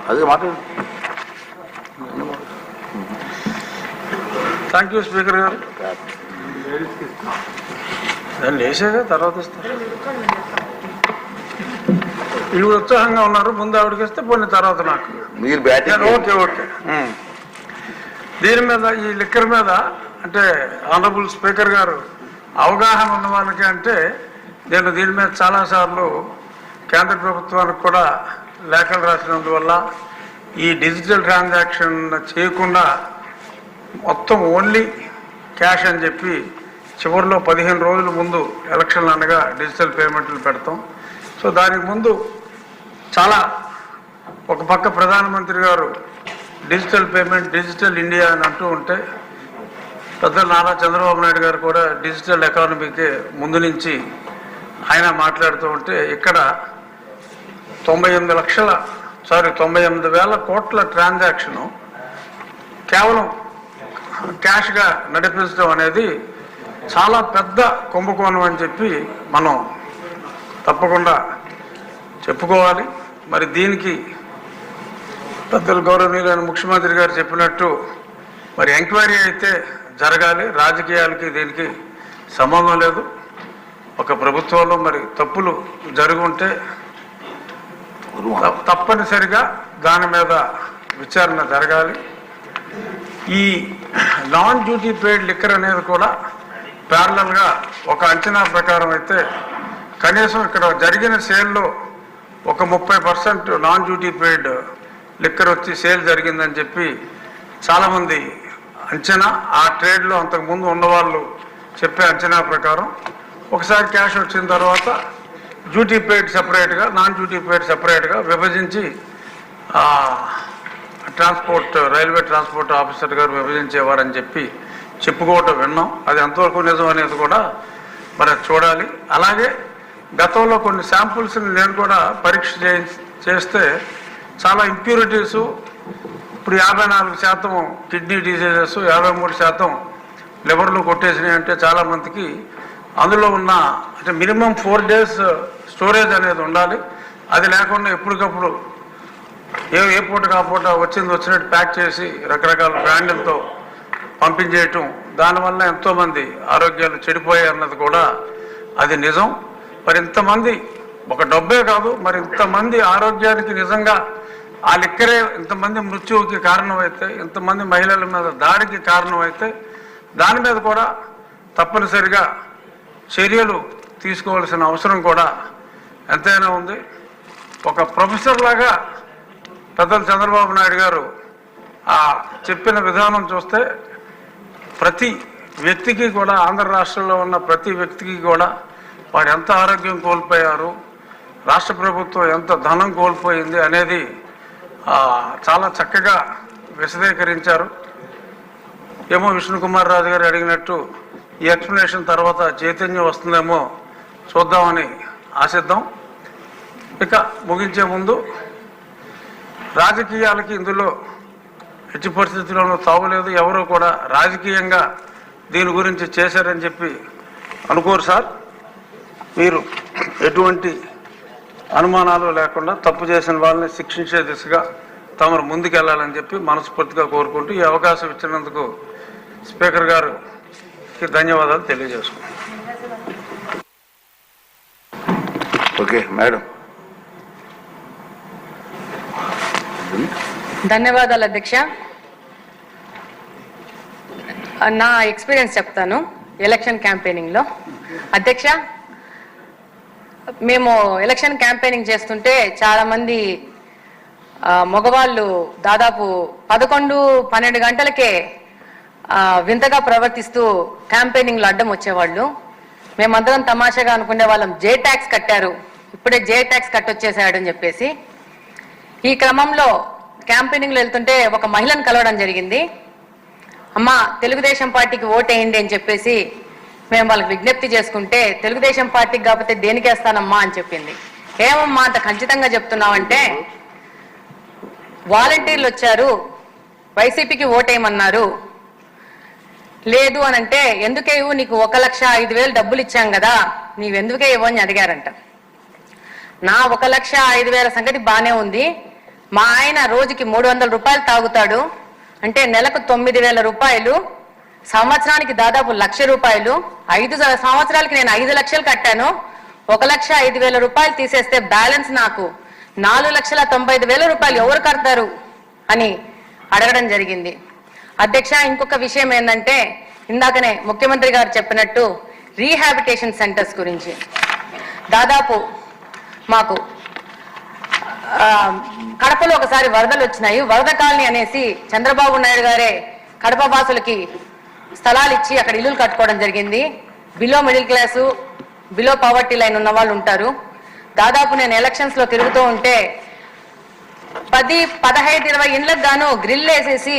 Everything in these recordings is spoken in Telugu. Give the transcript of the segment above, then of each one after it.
అదే మాట్లాడు. థ్యాంక్ యూ స్పీకర్ గారు. దాన్ని వేసేగా తర్వాత ఇస్తారు. వీళ్ళు ఉత్సాహంగా ఉన్నారు, ముందు ఆవిడకి ఇస్తే పోయిన తర్వాత నాకు. మీరు బ్యాటింగ్. Okay okay. దీని మీద ఈ లిక్కర్ మీద అంటే ఆనరబుల్ స్పీకర్ గారు అవగాహన ఉన్న వాళ్ళకి అంటే నేను దీని మీద చాలాసార్లు కేంద్ర ప్రభుత్వానికి కూడా లేఖలు రాసినందువల్ల ఈ డిజిటల్ ట్రాన్సాక్షన్ చేయకుండా మొత్తం ఓన్లీ క్యాష్ అని చెప్పి చివరిలో 15 రోజుల ముందు ఎలక్షన్లు అనగా డిజిటల్ పేమెంట్లు పెడతాం. సో దానికి ముందు చాలా ఒక పక్క ప్రధానమంత్రి గారు డిజిటల్ పేమెంట్, డిజిటల్ ఇండియా అని అంటూ ఉంటే పెద్దలు నారా చంద్రబాబు నాయుడు గారు కూడా డిజిటల్ ఎకానమీకి ముందు నుంచి ఆయన మాట్లాడుతూ ఉంటే ఇక్కడ 98,000 కోట్ల ట్రాన్సాక్షను కేవలం క్యాష్గా నడిపించడం అనేది చాలా పెద్ద కుంభకోణం అని చెప్పి మనం తప్పకుండా చెప్పుకోవాలి. మరి దీనికి పెద్దలు గౌరవనీయులైన ముఖ్యమంత్రి గారు చెప్పినట్టు మరి ఎంక్వైరీ అయితే జరగాలి. రాజకీయాలకి దీనికి సంబంధం లేదు. ఒక ప్రభుత్వంలో మరి తప్పులు జరుగుంటే తప్పనిసరిగా దాని మీద విచారణ జరగాలి. ఈ నాన్ డ్యూటీ పెయిడ్ లిక్కర్ అనేది కూడా ప్యారలల్గా ఒక అంచనా ప్రకారం అయితే కనీసం ఇక్కడ జరిగిన సేల్లో ఒక 30% నాన్ డ్యూటీ పెయిడ్ లిక్కర్ వచ్చి సేల్ జరిగిందని చెప్పి చాలామంది అంచనా. ఆ ట్రేడ్లో అంతకుముందు ఉన్నవాళ్ళు చెప్పే అంచనా ప్రకారం ఒకసారి క్యాష్ వచ్చిన తర్వాత డ్యూటీ పెయిడ్ సపరేట్గా, నాన్ డ్యూటీ పెయిడ్ సపరేట్గా విభజించి రైల్వే ట్రాన్స్పోర్ట్ ఆఫీసర్ గారు విభజించేవారని చెప్పి చెప్పుకోవటం విన్నాం. అది ఎంతవరకు నిజం అనేది కూడా మరి చూడాలి. అలాగే గతంలో కొన్ని శాంపుల్స్ని నేను కూడా పరీక్ష చేస్తే చాలా ఇంప్యూరిటీసు, ఇప్పుడు 54% కిడ్నీ డిసీజెస్, 53% లివర్లు కొట్టేసినాయి. అంటే చాలామందికి అందులో ఉన్న అంటే మినిమం 4 days స్టోరేజ్ అనేది ఉండాలి. అది లేకుండా ఎప్పటికప్పుడు ఏ పూట కాపూట వచ్చినట్టు ప్యాక్ చేసి రకరకాల బ్రాండ్లతో పంపించేయటం, దానివల్ల ఎంతోమంది ఆరోగ్యాలు చెడిపోయాయి అన్నది కూడా అది నిజం. మరి ఇంతమంది ఒక డబ్బే కాదు, మరి ఇంతమంది ఆరోగ్యానికి నిజంగా ఆ లిక్కరే ఇంతమంది మృత్యువుకి కారణమైతే, ఇంతమంది మహిళల మీద దాడికి కారణమైతే దాని మీద కూడా తప్పనిసరిగా చర్యలు తీసుకోవాల్సిన అవసరం కూడా ఎంతైనా ఉంది. ఒక ప్రొఫెసర్ లాగా పెద్దలు చంద్రబాబు నాయుడు గారు ఆ చెప్పిన విధానం చూస్తే ప్రతి వ్యక్తికి కూడా, ఆంధ్ర రాష్ట్రంలో ఉన్న ప్రతి వ్యక్తికి కూడా వాడు ఎంత ఆరోగ్యం కోల్పోయారు, రాష్ట్ర ప్రభుత్వం ఎంత ధనం కోల్పోయింది అనేది చాలా చక్కగా విశదీకరించారు. ఏమో విష్ణుకుమార్ రాజు గారు అడిగినట్టు ఈ ఎక్స్ప్లెనేషన్ తర్వాత చైతన్యం వస్తుందేమో చూద్దామని ఆశిద్దాం. ఇక ముగించే ముందు రాజకీయాలకి ఇందులో ఎట్టి పరిస్థితుల్లోనూ తావులేదు. ఎవరూ కూడా రాజకీయంగా దీని గురించి చేశారని చెప్పి అనుకోరు సార్. మీరు ఎటువంటి అనుమానాలు లేకుండా తప్పు చేసిన వాళ్ళని శిక్షించే దిశగా తమరు ముందుకెళ్లాలని చెప్పి మనస్ఫూర్తిగా కోరుకుంటూ ఈ అవకాశం ఇచ్చినందుకు స్పీకర్ గారికి ధన్యవాదాలు తెలియజేసుకుంటాం. Okay madam. ధన్యవాదాలు అధ్యక్ష. నా ఎక్స్పీరియన్స్ చెప్తాను ఎలక్షన్ క్యాంపెయినింగ్లో. అధ్యక్ష, మేము ఎలక్షన్ క్యాంపెయినింగ్ చేస్తుంటే చాలామంది మగవాళ్ళు దాదాపు 11-12 గంటలకే వింతగా ప్రవర్తిస్తూ క్యాంపెయినింగ్లో అడ్డం వచ్చేవాళ్ళు. మేమందరం తమాషాగా అనుకునే వాళ్ళం, జే ట్యాక్స్ కట్టారు, ఇప్పుడే జే ట్యాక్స్ కట్టొచ్చేసాడని చెప్పేసి. ఈ క్రమంలో క్యాంపెయినింగ్లో వెళ్తుంటే ఒక మహిళను కలవడం జరిగింది. అమ్మ, తెలుగుదేశం పార్టీకి ఓటేయండి అని చెప్పేసి మేము వాళ్ళకి విజ్ఞప్తి చేసుకుంటే, తెలుగుదేశం పార్టీకి కాకపోతే దేనికి వేస్తానమ్మా అని చెప్పింది. ఏమమ్మా అంత ఖచ్చితంగా చెప్తున్నావంటే, వాలంటీర్లు వచ్చారు, వైసీపీకి ఓటేయమన్నారు, లేదు అని అంటే ఎందుకే ఇవ్వు, నీకు 1,05,000 డబ్బులు ఇచ్చాం కదా, నీవెందుకే ఇవ్వని అడిగారంట. నా 1,05,000 సంగతి బానే ఉంది, మా ఆయన రోజుకి 300 రూపాయలు తాగుతాడు, అంటే నెలకు 9,000 రూపాయలు, సంవత్సరానికి దాదాపు 1,00,000 రూపాయలు. 5 సంవత్సరాలకి నేను 5 లక్షలు కట్టాను. 1,05,000 రూపాయలు తీసేస్తే బ్యాలెన్స్ నాకు 4,95,000 రూపాయలు ఎవరు కడతారు అని అడగడం జరిగింది. అధ్యక్ష, ఇంకొక విషయం ఏంటంటే, ఇందాకనే ముఖ్యమంత్రి గారు చెప్పినట్టు రీహాబిటేషన్ సెంటర్స్ గురించి దాదాపు మాకు కడపలో ఒకసారి వరదలు వచ్చినాయి. వరద కాలనీ అనేసి చంద్రబాబు నాయుడు గారే కడప వాసులకి స్థలాలు ఇచ్చి అక్కడ ఇల్లులు కట్టుకోవడం జరిగింది. Below middle class, below poverty line ఉన్న వాళ్ళు ఉంటారు. దాదాపు నేను ఎలక్షన్స్ లో తిరుగుతూ ఉంటే 10, 15, 20 ఇండ్లకు గాను గ్రిల్ వేసేసి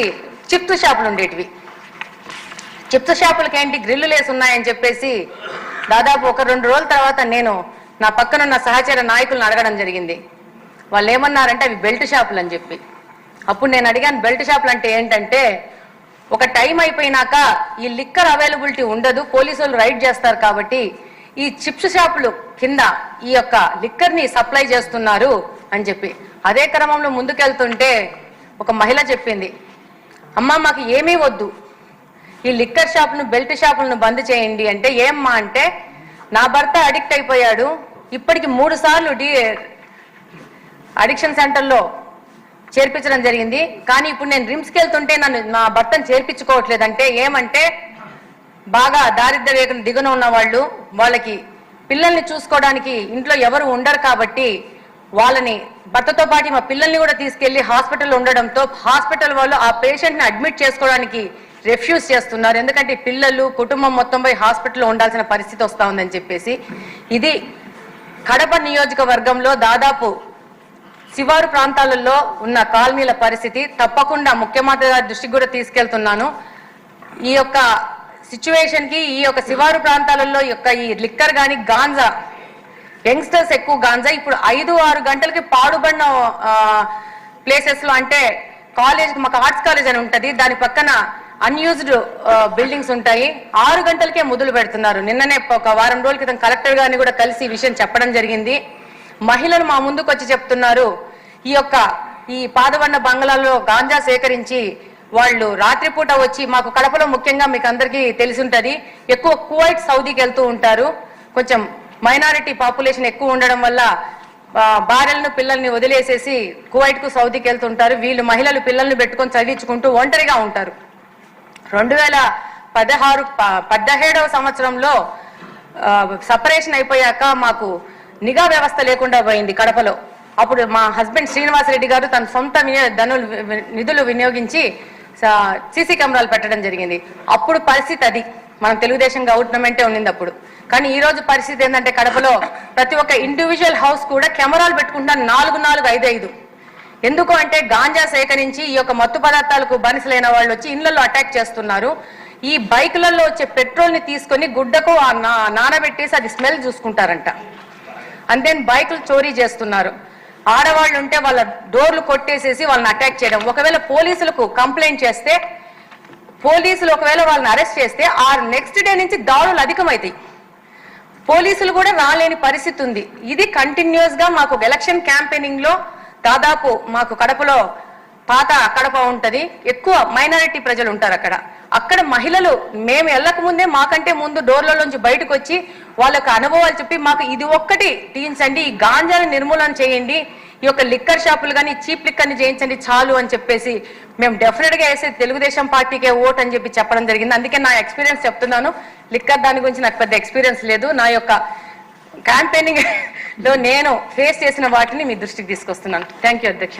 చిప్స్ షాపులు ఉండేటివి. చిప్స్ షాపులకి ఏంటి గ్రిల్లు లేసి ఉన్నాయని చెప్పేసి దాదాపు 1-2 రోజుల తర్వాత నేను నా పక్కనున్న సహచర నాయకులను అడగడం జరిగింది. వాళ్ళు ఏమన్నారంటే అవి బెల్ట్ షాపులు అని చెప్పి. అప్పుడు నేను అడిగాను, బెల్ట్ షాపులు అంటే ఏంటంటే, ఒక టైం అయిపోయినాక ఈ లిక్కర్ అవైలబిలిటీ ఉండదు, పోలీసు వాళ్ళు రైడ్ చేస్తారు కాబట్టి ఈ చిప్స్ షాపులు కింద ఈ యొక్క లిక్కర్ని సప్లై చేస్తున్నారు అని చెప్పి. అదే క్రమంలో ముందుకెళ్తుంటే ఒక మహిళ చెప్పింది, అమ్మ మాకు ఏమీ వద్దు, ఈ లిక్కర్ షాపును బెల్ట్ షాపులను బంద్ చేయండి. అంటే ఏమ్మా అంటే, నా భర్త అడిక్ట్ అయిపోయాడు, ఇప్పటికి 3 సార్లు అడిక్షన్ సెంటర్లో చేర్పించడం జరిగింది, కానీ ఇప్పుడు నేను రిమ్స్కి వెళ్తుంటే నా భర్తను చేర్పించుకోవట్లేదంటే ఏమంటే, బాగా దారిద్ర్య రేఖను దిగున ఉన్న వాళ్ళు, వాళ్ళకి పిల్లల్ని చూసుకోవడానికి ఇంట్లో ఎవరు ఉండరు కాబట్టి వాళ్ళని భర్తతో పాటు మా పిల్లల్ని కూడా తీసుకెళ్లి హాస్పిటల్లో ఉండడంతో హాస్పిటల్ వాళ్ళు ఆ పేషెంట్ని అడ్మిట్ చేసుకోవడానికి రిఫ్యూజ్ చేస్తున్నారు. ఎందుకంటే పిల్లలు కుటుంబం మొత్తం పోయి హాస్పిటల్లో ఉండాల్సిన పరిస్థితి వస్తూ ఉందని చెప్పేసి. ఇది కడప నియోజకవర్గంలో దాదాపు శివారు ప్రాంతాలలో ఉన్న కాలనీల పరిస్థితి. తప్పకుండా ముఖ్యమంత్రి గారి దృష్టికి కూడా తీసుకెళ్తున్నాను. ఈ యొక్క సిచ్యువేషన్ కి ఈ యొక్క శివారు ప్రాంతాలలో ఈ లిక్కర్ కానీ గాంజా, యంగ్స్టర్స్ ఎక్కువ గాంజా ఇప్పుడు 5-6 గంటలకి పాడుబడిన ప్లేసెస్ లో, అంటే కాలేజ్, మాకు ఆర్ట్స్ కాలేజ్ అని ఉంటది, దాని పక్కన అన్యూజ్డ్ బిల్డింగ్స్ ఉంటాయి, 6 గంటలకే మొదలు పెడుతున్నారు. నిన్ననే ఒక వారం రోజుల క్రితం కలెక్టర్ గారిని కూడా కలిసి ఈ విషయం చెప్పడం జరిగింది. మహిళలు మా ముందుకు వచ్చి చెప్తున్నారు, ఈ పాదవన్న బంగ్లాలో గాంజా సేకరించి వాళ్ళు రాత్రిపూట వచ్చి, మాకు కడపలో ముఖ్యంగా మీకు అందరికీ తెలిసి ఉంటది, ఎక్కువ కువైట్ సౌదీకి వెళ్తూ ఉంటారు. కొంచెం మైనారిటీ పాపులేషన్ ఎక్కువ ఉండడం వల్ల భార్యలను పిల్లల్ని వదిలేసేసి కువైట్ కు సౌదీకి వెళ్తుంటారు. వీళ్ళు మహిళలు పిల్లల్ని పెట్టుకొని చదివించుకుంటూ ఒంటరిగా ఉంటారు. 2017వ సంవత్సరంలో సపరేషన్ అయిపోయాక మాకు నిఘా వ్యవస్థ లేకుండా పోయింది కడపలో. అప్పుడు మా హస్బెండ్ శ్రీనివాసరెడ్డి గారు తన సొంత నిధులు వినియోగించి సీసీ కెమెరాలు పెట్టడం జరిగింది. అప్పుడు పరిస్థితి అది, మనం తెలుగుదేశం గవర్నమెంటే ఉండింది అప్పుడు. కానీ ఈ రోజు పరిస్థితి ఏంటంటే, కడపలో ప్రతి ఒక్క ఇండివిజువల్ హౌస్ కూడా కెమెరాలు పెట్టుకుంటున్నారు, 4, 5. ఎందుకు అంటే గాంజా సేకరించి ఈ యొక్క మత్తు పదార్థాలకు బానిసలైన వాళ్ళు వచ్చి ఇళ్లలో అటాక్ చేస్తున్నారు. ఈ బైకులలో వచ్చే పెట్రోల్ ని తీసుకొని గుడ్డకు నానబెట్టేసి అది స్మెల్ చూసుకుంటారంట. అండ్ దెన్ బైకులు చోరీ చేస్తున్నారు. ఆడవాళ్ళు ఉంటే వాళ్ళ డోర్లు కొట్టేసేసి వాళ్ళని అటాక్ చేయడం. ఒకవేళ పోలీసులకు కంప్లైంట్ చేస్తే, పోలీసులు ఒకవేళ వాళ్ళని అరెస్ట్ చేస్తే ఆ నెక్స్ట్ డే నుంచి దాడులు అధికమవుతాయి. పోలీసులు కూడా రాలేని పరిస్థితి ఉంది. ఇది కంటిన్యూస్ గా మాకు ఎలక్షన్ క్యాంపెయినింగ్ లో దాదాపు మాకు కడపలో పాత కడప ఉంటది, ఎక్కువ మైనారిటీ ప్రజలు ఉంటారు అక్కడ మహిళలు మేము వెళ్ళక ముందే మాకంటే ముందు డోర్లలోంచి బయటకు వచ్చి వాళ్ళకి అనుభవాలు చెప్పి, మాకు ఇది ఒక్కటి తీయించండి, ఈ గాంజాని నిర్మూలన చేయండి, ఈ యొక్క లిక్కర్ షాపులు కానీ చీప్ లిక్కర్ని చేయించండి చాలు అని చెప్పేసి మేము డెఫినెట్ గా వేసే తెలుగుదేశం పార్టీకే ఓట్ అని చెప్పి చెప్పడం జరిగింది. అందుకే నా ఎక్స్పీరియన్స్ చెప్తున్నాను. లిక్కర్ దాని గురించి నాకు పెద్ద ఎక్స్పీరియన్స్ లేదు. నా యొక్క క్యాంపెయినింగ్ లో నేను ఫేస్ చేసిన వాటిని మీ దృష్టికి తీసుకొస్తున్నాను. థ్యాంక్ యూ అధ్యక్ష.